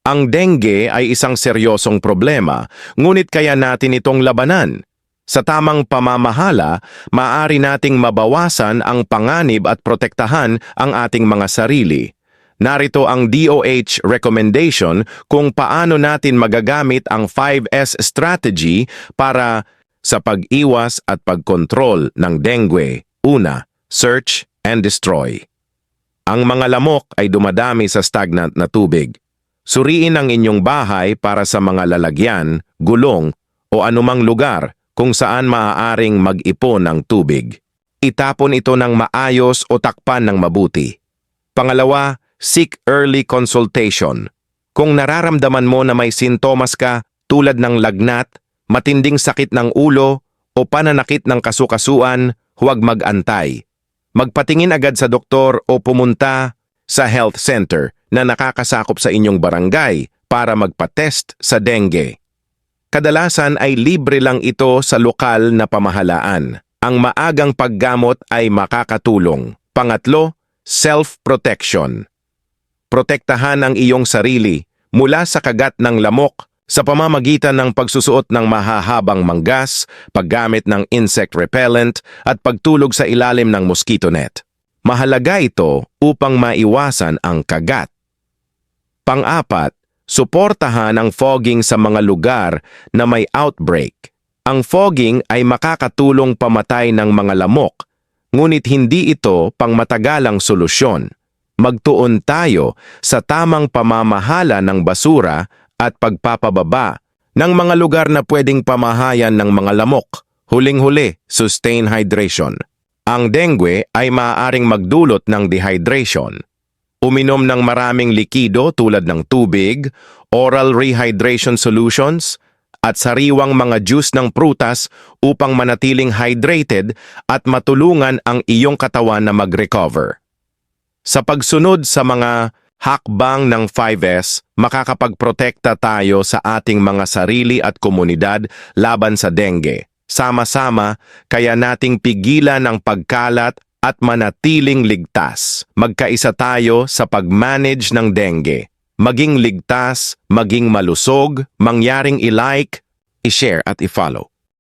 Ang dengue ay isang seryosong problema, ngunit kaya natin itong labanan. Sa tamang pamamahala, maaari nating mabawasan ang panganib at protektahan ang ating mga sarili. Narito ang DOH recommendation kung paano natin magagamit ang 5S strategy para sa pag-iwas at pagkontrol ng dengue. Una, search and destroy. Ang mga lamok ay dumadami sa stagnant na tubig. Suriin ang inyong bahay para sa mga lalagyan, gulong o anumang lugar kung saan maaaring mag-ipon ng tubig. Itapon ito ng maayos o takpan ng mabuti. Pangalawa, seek early consultation. Kung nararamdaman mo na may sintomas ka tulad ng lagnat, matinding sakit ng ulo o pananakit ng kasukasuan, huwag mag-antay. Magpatingin agad sa doktor o pumunta sa health center na nakakasakop sa inyong barangay para magpa-test sa dengue. Kadalasan ay libre lang ito sa lokal na pamahalaan. Ang maagang paggamot ay makakatulong. Pangatlo, self-protection. Protektahan ang iyong sarili mula sa kagat ng lamok sa pamamagitan ng pagsusuot ng mahahabang manggas, paggamit ng insect repellent at pagtulog sa ilalim ng mosquito net. Mahalaga ito upang maiwasan ang kagat. Pang-apat, suportahan ang fogging sa mga lugar na may outbreak. Ang fogging ay makakatulong pamatay ng mga lamok, ngunit hindi ito pangmatagalang solusyon. Magtuon tayo sa tamang pamamahala ng basura at pagpapababa ng mga lugar na pwedeng pamahayan ng mga lamok. Huling-huli, sustain hydration. Ang dengue ay maaaring magdulot ng dehydration. Uminom ng maraming likido tulad ng tubig, oral rehydration solutions, at sariwang mga juice ng prutas upang manatiling hydrated at matulungan ang iyong katawan na mag-recover. Sa pagsunod sa mga hakbang ng 5S, makakapagprotekta tayo sa ating mga sarili at komunidad laban sa dengue. Sama-sama, kaya nating pigilan ang pagkalat at manatiling ligtas. Magkaisa tayo sa pag-manage ng dengue. Maging ligtas, maging malusog, mangyaring i-like, i-share at i-follow.